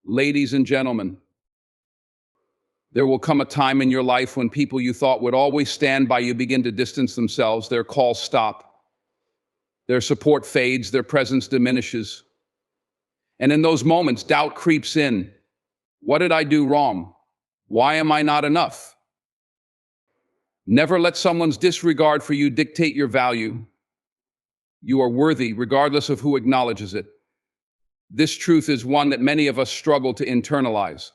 Ladies and gentlemen, there will come a time in your life when people you thought would always stand by you begin to distance themselves, their calls stop, their support fades, their presence diminishes. And in those moments, doubt creeps in. What did I do wrong? Why am I not enough? Never let someone's disregard for you dictate your value. You are worthy, regardless of who acknowledges it. This truth is one that many of us struggle to internalize.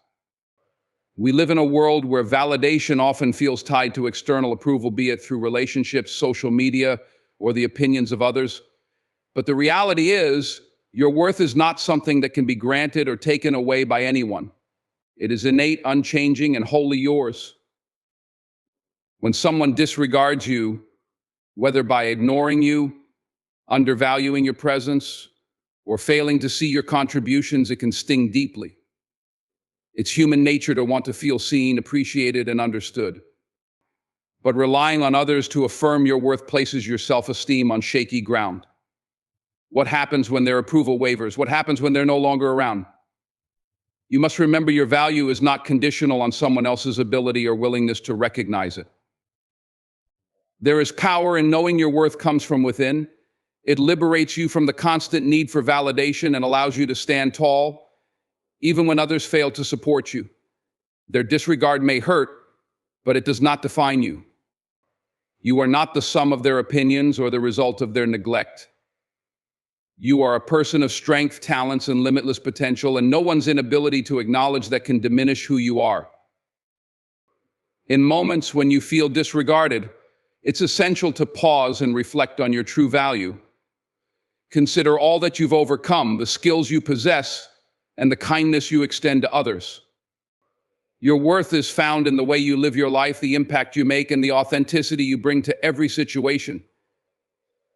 We live in a world where validation often feels tied to external approval, be it through relationships, social media, or the opinions of others. But the reality is, your worth is not something that can be granted or taken away by anyone. It is innate, unchanging, and wholly yours. When someone disregards you, whether by ignoring you, undervaluing your presence, or failing to see your contributions, it can sting deeply. It's human nature to want to feel seen, appreciated, and understood. But relying on others to affirm your worth places your self-esteem on shaky ground. What happens when their approval wavers? What happens when they're no longer around? You must remember your value is not conditional on someone else's ability or willingness to recognize it. There is power in knowing your worth comes from within. It liberates you from the constant need for validation and allows you to stand tall, even when others fail to support you. Their disregard may hurt, but it does not define you. You are not the sum of their opinions or the result of their neglect. You are a person of strength, talents, and limitless potential, and no one's inability to acknowledge that can diminish who you are. In moments when you feel disregarded, it's essential to pause and reflect on your true value. Consider all that you've overcome, the skills you possess, and the kindness you extend to others. Your worth is found in the way you live your life, the impact you make, and the authenticity you bring to every situation.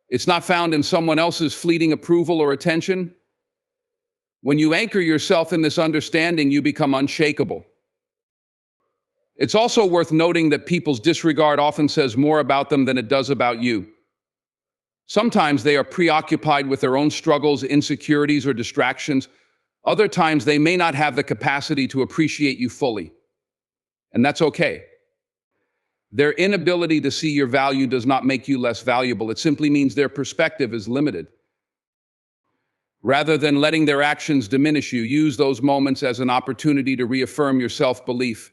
It's not found in someone else's fleeting approval or attention. When you anchor yourself in this understanding, you become unshakable. It's also worth noting that people's disregard often says more about them than it does about you. Sometimes they are preoccupied with their own struggles, insecurities, or distractions. Other times they may not have the capacity to appreciate you fully. And that's okay. Their inability to see your value does not make you less valuable. It simply means their perspective is limited. Rather than letting their actions diminish you, use those moments as an opportunity to reaffirm your self-belief.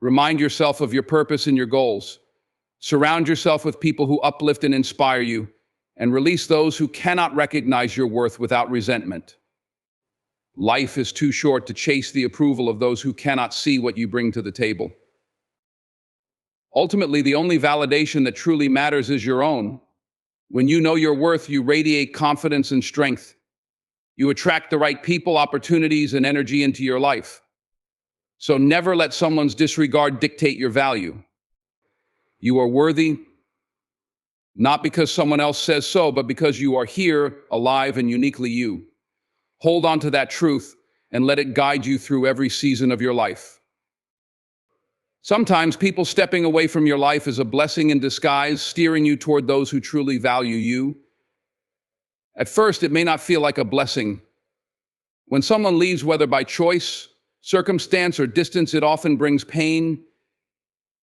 Remind yourself of your purpose and your goals. Surround yourself with people who uplift and inspire you, and release those who cannot recognize your worth without resentment. Life is too short to chase the approval of those who cannot see what you bring to the table. Ultimately, the only validation that truly matters is your own. When you know your worth, you radiate confidence and strength. You attract the right people, opportunities, and energy into your life. So never let someone's disregard dictate your value. You are worthy, not because someone else says so, but because you are here, alive, and uniquely you. Hold on to that truth and let it guide you through every season of your life. Sometimes people stepping away from your life is a blessing in disguise, steering you toward those who truly value you. At first, it may not feel like a blessing. When someone leaves, whether by choice, circumstance, or distance, it often brings pain,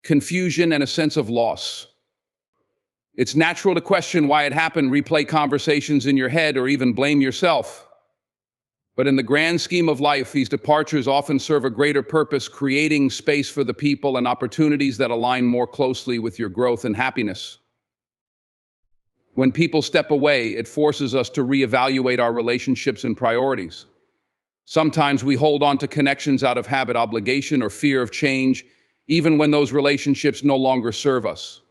confusion, and a sense of loss. It's natural to question why it happened, replay conversations in your head, or even blame yourself. But in the grand scheme of life, these departures often serve a greater purpose, creating space for the people and opportunities that align more closely with your growth and happiness. When people step away, it forces us to reevaluate our relationships and priorities. Sometimes we hold on to connections out of habit, obligation, or fear of change, even when those relationships no longer serve us.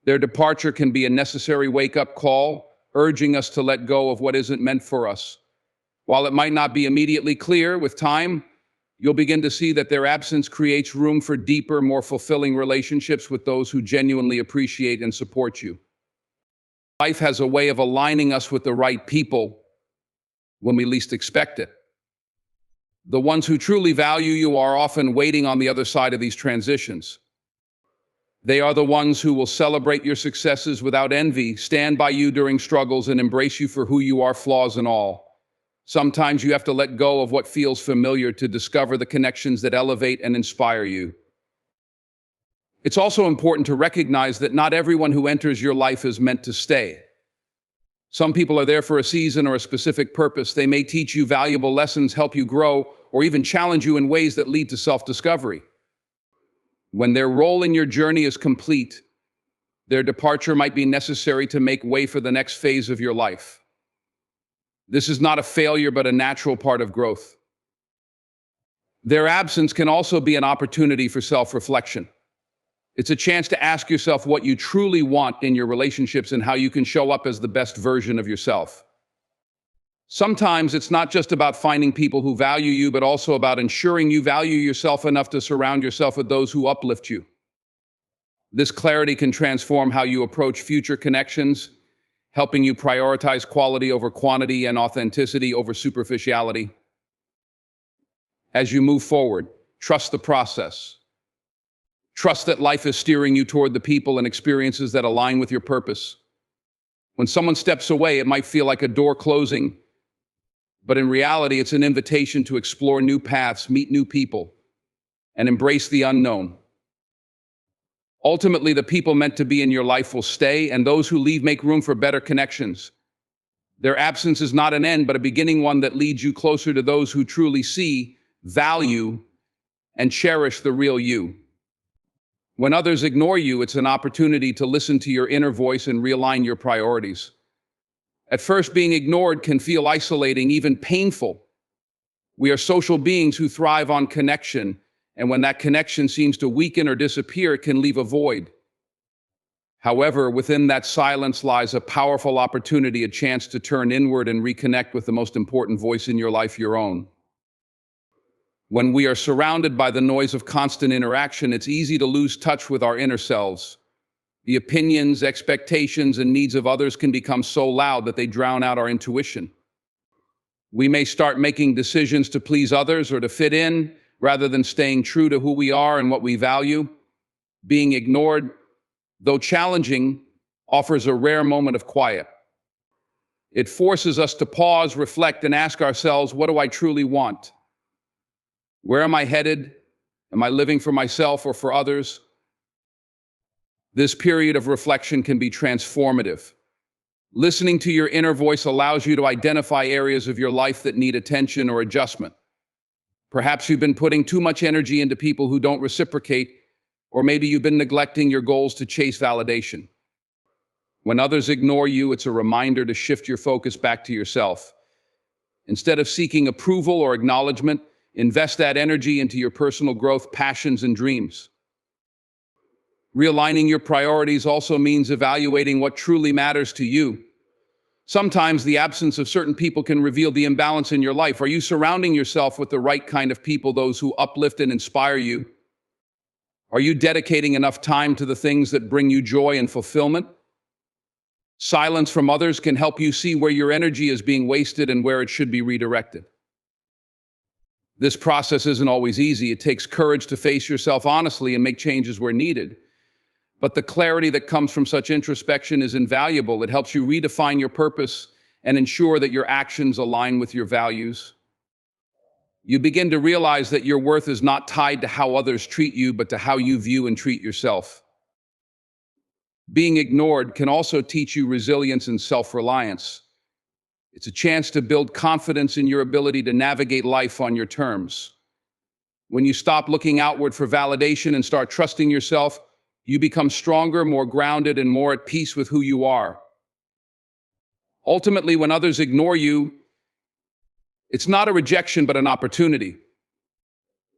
Their departure can be a necessary wake-up call, urging us to let go of what isn't meant for us. While it might not be immediately clear, with time, you'll begin to see that their absence creates room for deeper, more fulfilling relationships with those who genuinely appreciate and support you. Life has a way of aligning us with the right people when we least expect it. The ones who truly value you are often waiting on the other side of these transitions. They are the ones who will celebrate your successes without envy, stand by you during struggles, and embrace you for who you are, flaws and all. Sometimes you have to let go of what feels familiar to discover the connections that elevate and inspire you. It's also important to recognize that not everyone who enters your life is meant to stay. Some people are there for a season or a specific purpose. They may teach you valuable lessons, help you grow, or even challenge you in ways that lead to self-discovery. When their role in your journey is complete, their departure might be necessary to make way for the next phase of your life. This is not a failure, but a natural part of growth. Their absence can also be an opportunity for self-reflection. It's a chance to ask yourself what you truly want in your relationships and how you can show up as the best version of yourself. Sometimes it's not just about finding people who value you, but also about ensuring you value yourself enough to surround yourself with those who uplift you. This clarity can transform how you approach future connections, helping you prioritize quality over quantity and authenticity over superficiality. As you move forward, trust the process. Trust that life is steering you toward the people and experiences that align with your purpose. When someone steps away, it might feel like a door closing, but in reality, it's an invitation to explore new paths, meet new people, and embrace the unknown. Ultimately, the people meant to be in your life will stay, and those who leave make room for better connections. Their absence is not an end, but a beginning one that leads you closer to those who truly see, value, and cherish the real you. When others ignore you, it's an opportunity to listen to your inner voice and realign your priorities. At first, being ignored can feel isolating, even painful. We are social beings who thrive on connection, and when that connection seems to weaken or disappear, it can leave a void. However, within that silence lies a powerful opportunity, a chance to turn inward and reconnect with the most important voice in your life, your own. When we are surrounded by the noise of constant interaction, it's easy to lose touch with our inner selves. The opinions, expectations, and needs of others can become so loud that they drown out our intuition. We may start making decisions to please others or to fit in, rather than staying true to who we are and what we value. Being ignored, though challenging, offers a rare moment of quiet. It forces us to pause, reflect, and ask ourselves, what do I truly want? Where am I headed? Am I living for myself or for others? This period of reflection can be transformative. Listening to your inner voice allows you to identify areas of your life that need attention or adjustment. Perhaps you've been putting too much energy into people who don't reciprocate, or maybe you've been neglecting your goals to chase validation. When others ignore you, it's a reminder to shift your focus back to yourself. Instead of seeking approval or acknowledgement, invest that energy into your personal growth, passions, and dreams. Realigning your priorities also means evaluating what truly matters to you. Sometimes the absence of certain people can reveal the imbalance in your life. Are you surrounding yourself with the right kind of people, those who uplift and inspire you? Are you dedicating enough time to the things that bring you joy and fulfillment? Silence from others can help you see where your energy is being wasted and where it should be redirected. This process isn't always easy. It takes courage to face yourself honestly and make changes where needed. But the clarity that comes from such introspection is invaluable. It helps you redefine your purpose and ensure that your actions align with your values. You begin to realize that your worth is not tied to how others treat you, but to how you view and treat yourself. Being ignored can also teach you resilience and self-reliance. It's a chance to build confidence in your ability to navigate life on your terms. When you stop looking outward for validation and start trusting yourself, you become stronger, more grounded, and more at peace with who you are. Ultimately, when others ignore you, it's not a rejection, but an opportunity.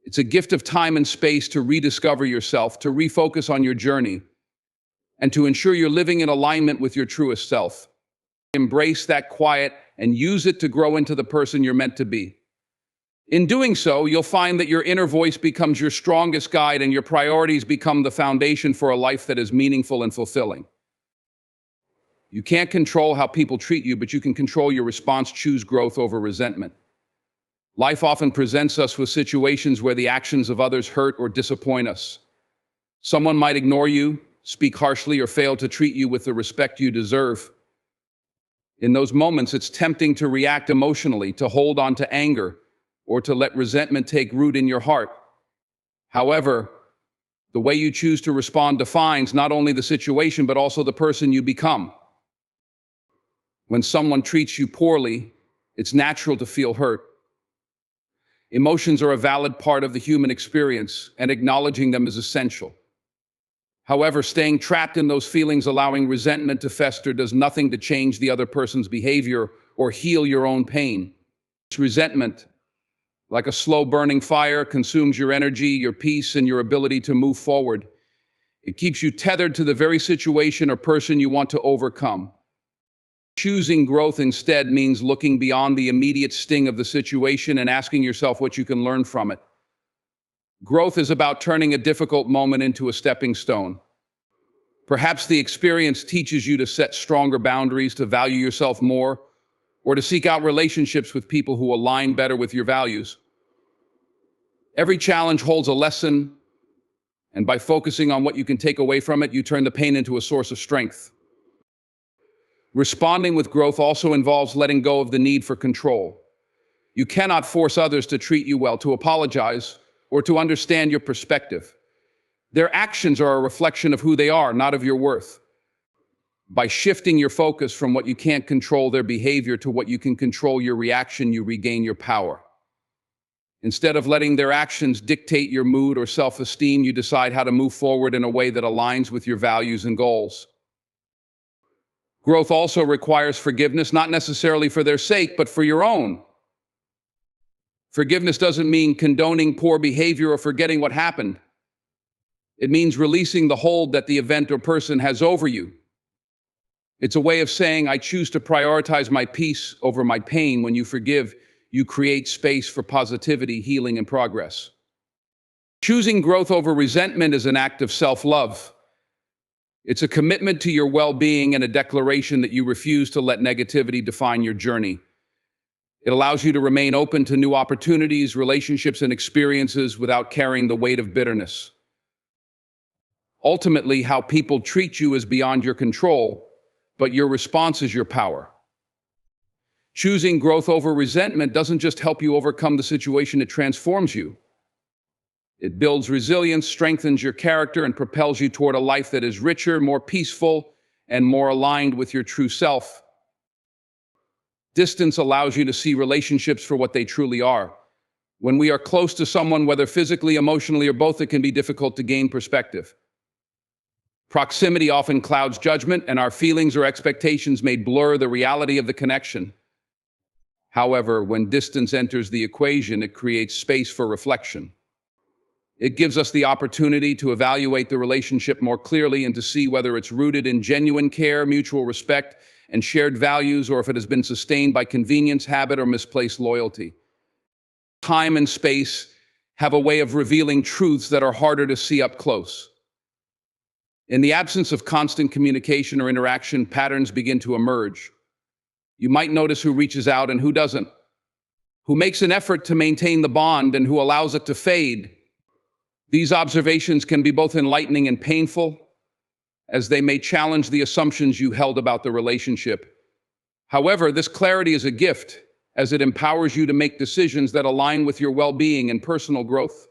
It's a gift of time and space to rediscover yourself, to refocus on your journey, and to ensure you're living in alignment with your truest self. Embrace that quiet and use it to grow into the person you're meant to be. In doing so, you'll find that your inner voice becomes your strongest guide and your priorities become the foundation for a life that is meaningful and fulfilling. You can't control how people treat you, but you can control your response. Choose growth over resentment. Life often presents us with situations where the actions of others hurt or disappoint us. Someone might ignore you, speak harshly, or fail to treat you with the respect you deserve. In those moments, it's tempting to react emotionally, to hold on to anger, or to let resentment take root in your heart. However, the way you choose to respond defines not only the situation, but also the person you become. When someone treats you poorly, it's natural to feel hurt. Emotions are a valid part of the human experience, and acknowledging them is essential. However, staying trapped in those feelings, allowing resentment to fester, does nothing to change the other person's behavior or heal your own pain. Resentment, like a slow-burning fire, consumes your energy, your peace, and your ability to move forward. It keeps you tethered to the very situation or person you want to overcome. Choosing growth instead means looking beyond the immediate sting of the situation and asking yourself what you can learn from it. Growth is about turning a difficult moment into a stepping stone. Perhaps the experience teaches you to set stronger boundaries, to value yourself more, or to seek out relationships with people who align better with your values. Every challenge holds a lesson, and by focusing on what you can take away from it, you turn the pain into a source of strength. Responding with growth also involves letting go of the need for control. You cannot force others to treat you well, to apologize, or to understand your perspective. Their actions are a reflection of who they are, not of your worth. By shifting your focus from what you can't control, their behavior, to what you can control, your reaction, you regain your power. Instead of letting their actions dictate your mood or self-esteem, you decide how to move forward in a way that aligns with your values and goals. Growth also requires forgiveness, not necessarily for their sake, but for your own. Forgiveness doesn't mean condoning poor behavior or forgetting what happened. It means releasing the hold that the event or person has over you. It's a way of saying, I choose to prioritize my peace over my pain. When you forgive, you create space for positivity, healing, and progress. Choosing growth over resentment is an act of self-love. It's a commitment to your well-being and a declaration that you refuse to let negativity define your journey. It allows you to remain open to new opportunities, relationships, and experiences without carrying the weight of bitterness. Ultimately, how people treat you is beyond your control, but your response is your power. Choosing growth over resentment doesn't just help you overcome the situation, it transforms you. It builds resilience, strengthens your character, and propels you toward a life that is richer, more peaceful, and more aligned with your true self. Distance allows you to see relationships for what they truly are. When we are close to someone, whether physically, emotionally, or both, it can be difficult to gain perspective. Proximity often clouds judgment, and our feelings or expectations may blur the reality of the connection. However, when distance enters the equation, it creates space for reflection. It gives us the opportunity to evaluate the relationship more clearly and to see whether it's rooted in genuine care, mutual respect, and shared values, or if it has been sustained by convenience, habit, or misplaced loyalty. Time and space have a way of revealing truths that are harder to see up close. In the absence of constant communication or interaction, patterns begin to emerge. You might notice who reaches out and who doesn't, who makes an effort to maintain the bond and who allows it to fade. These observations can be both enlightening and painful, as they may challenge the assumptions you held about the relationship. However, this clarity is a gift, as it empowers you to make decisions that align with your well-being and personal growth.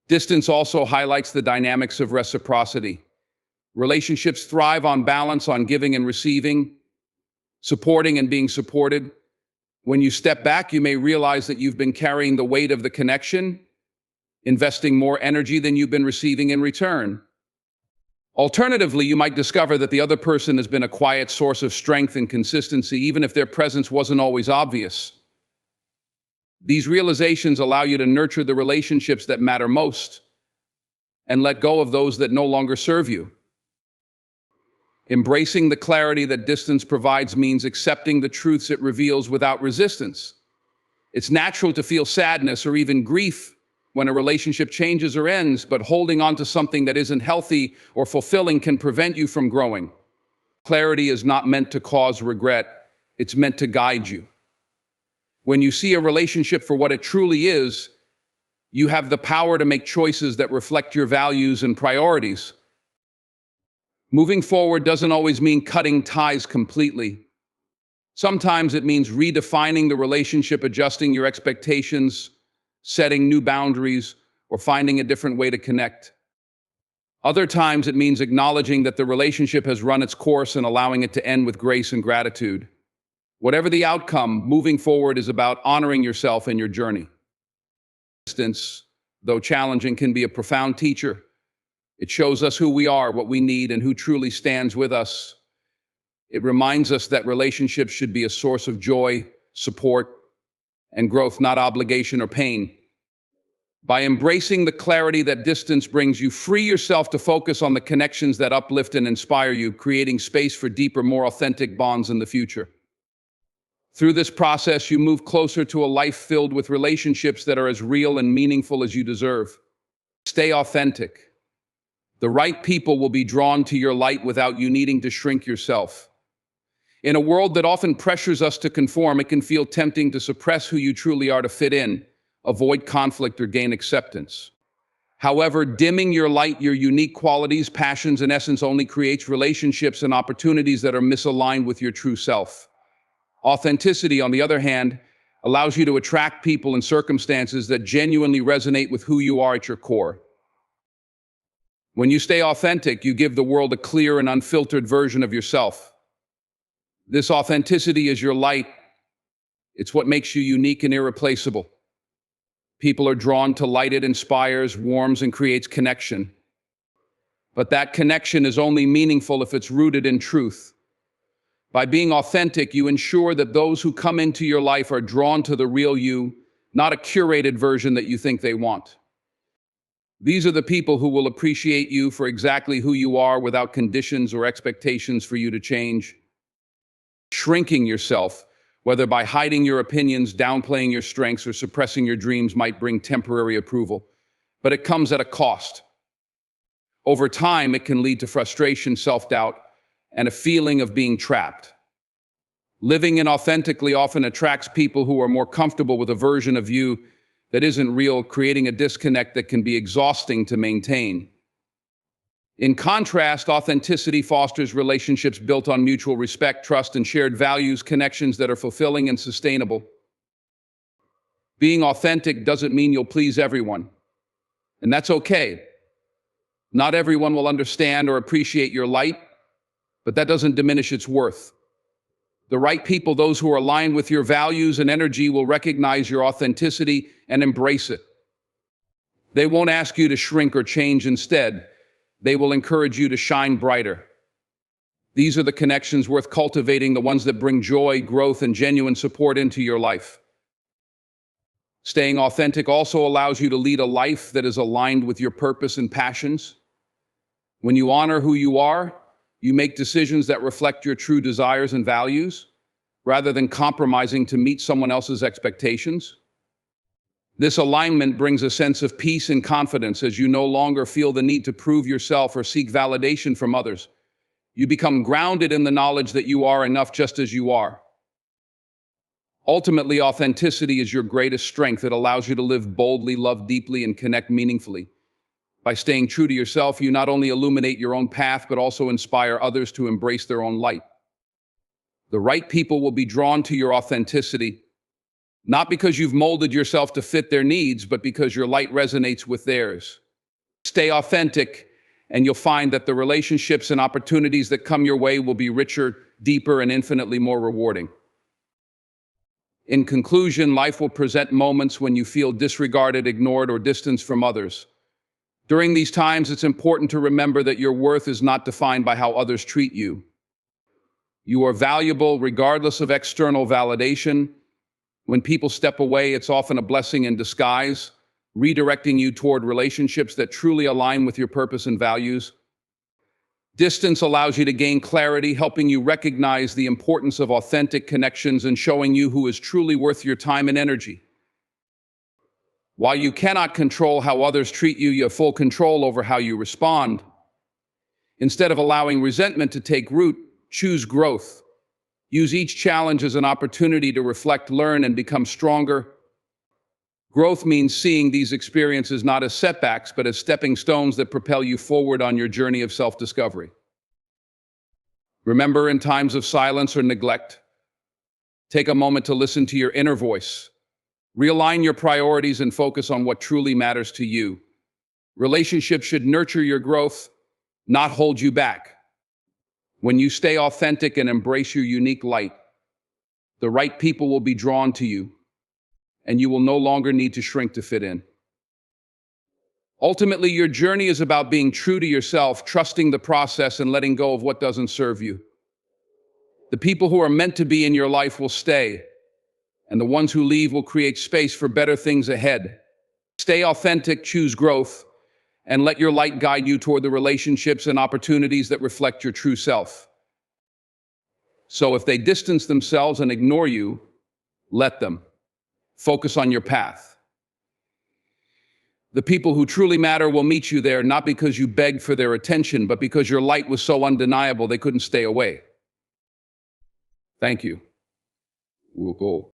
Distance also highlights the dynamics of reciprocity. Relationships thrive on balance, on giving and receiving, supporting and being supported. When you step back, you may realize that you've been carrying the weight of the connection, investing more energy than you've been receiving in return. Alternatively, you might discover that the other person has been a quiet source of strength and consistency, even if their presence wasn't always obvious. These realizations allow you to nurture the relationships that matter most and let go of those that no longer serve you. Embracing the clarity that distance provides means accepting the truths it reveals without resistance. It's natural to feel sadness or even grief when a relationship changes or ends, but holding on to something that isn't healthy or fulfilling can prevent you from growing. Clarity is not meant to cause regret, it's meant to guide you. When you see a relationship for what it truly is, you have the power to make choices that reflect your values and priorities. Moving forward doesn't always mean cutting ties completely. Sometimes it means redefining the relationship, adjusting your expectations, setting new boundaries, or finding a different way to connect. Other times it means acknowledging that the relationship has run its course and allowing it to end with grace and gratitude. Whatever the outcome, moving forward is about honoring yourself and your journey. Distance, though challenging, can be a profound teacher. It shows us who we are, what we need, and who truly stands with us. It reminds us that relationships should be a source of joy, support, and growth, not obligation or pain. By embracing the clarity that distance brings, you free yourself to focus on the connections that uplift and inspire you, creating space for deeper, more authentic bonds in the future. Through this process, you move closer to a life filled with relationships that are as real and meaningful as you deserve. Stay authentic. The right people will be drawn to your light without you needing to shrink yourself. In a world that often pressures us to conform, it can feel tempting to suppress who you truly are to fit in, avoid conflict, or gain acceptance. However, dimming your light, your unique qualities, passions, and essence only creates relationships and opportunities that are misaligned with your true self. Authenticity, on the other hand, allows you to attract people and circumstances that genuinely resonate with who you are at your core. When you stay authentic, you give the world a clear and unfiltered version of yourself. This authenticity is your light. It's what makes you unique and irreplaceable. People are drawn to light. It inspires, warms, and creates connection. But that connection is only meaningful if it's rooted in truth. By being authentic, you ensure that those who come into your life are drawn to the real you, not a curated version that you think they want. These are the people who will appreciate you for exactly who you are without conditions or expectations for you to change. Shrinking yourself, whether by hiding your opinions, downplaying your strengths, or suppressing your dreams, might bring temporary approval, but it comes at a cost. Over time, it can lead to frustration, self-doubt, and a feeling of being trapped. Living inauthentically often attracts people who are more comfortable with a version of you that isn't real, creating a disconnect that can be exhausting to maintain. In contrast, authenticity fosters relationships built on mutual respect, trust, and shared values, connections that are fulfilling and sustainable. Being authentic doesn't mean you'll please everyone, and that's okay. Not everyone will understand or appreciate your light, but that doesn't diminish its worth. The right people, those who are aligned with your values and energy, will recognize your authenticity and embrace it. They won't ask you to shrink or change. Instead, they will encourage you to shine brighter. These are the connections worth cultivating, the ones that bring joy, growth, and genuine support into your life. Staying authentic also allows you to lead a life that is aligned with your purpose and passions. When you honor who you are, you make decisions that reflect your true desires and values, rather than compromising to meet someone else's expectations. This alignment brings a sense of peace and confidence as you no longer feel the need to prove yourself or seek validation from others. You become grounded in the knowledge that you are enough just as you are. Ultimately, authenticity is your greatest strength. It allows you to live boldly, love deeply, and connect meaningfully. By staying true to yourself, you not only illuminate your own path, but also inspire others to embrace their own light. The right people will be drawn to your authenticity, not because you've molded yourself to fit their needs, but because your light resonates with theirs. Stay authentic, and you'll find that the relationships and opportunities that come your way will be richer, deeper, and infinitely more rewarding. In conclusion, life will present moments when you feel disregarded, ignored, or distanced from others. During these times, it's important to remember that your worth is not defined by how others treat you. You are valuable regardless of external validation. When people step away, it's often a blessing in disguise, redirecting you toward relationships that truly align with your purpose and values. Distance allows you to gain clarity, helping you recognize the importance of authentic connections and showing you who is truly worth your time and energy. While you cannot control how others treat you, you have full control over how you respond. Instead of allowing resentment to take root, choose growth. Use each challenge as an opportunity to reflect, learn, and become stronger. Growth means seeing these experiences not as setbacks, but as stepping stones that propel you forward on your journey of self-discovery. Remember, in times of silence or neglect, take a moment to listen to your inner voice. Realign your priorities and focus on what truly matters to you. Relationships should nurture your growth, not hold you back. When you stay authentic and embrace your unique light, the right people will be drawn to you, and you will no longer need to shrink to fit in. Ultimately, your journey is about being true to yourself, trusting the process, and letting go of what doesn't serve you. The people who are meant to be in your life will stay, and the ones who leave will create space for better things ahead. Stay authentic, choose growth, and let your light guide you toward the relationships and opportunities that reflect your true self. So if they distance themselves and ignore you, let them. Focus on your path. The people who truly matter will meet you there, not because you begged for their attention, but because your light was so undeniable they couldn't stay away. Thank you. We'll go.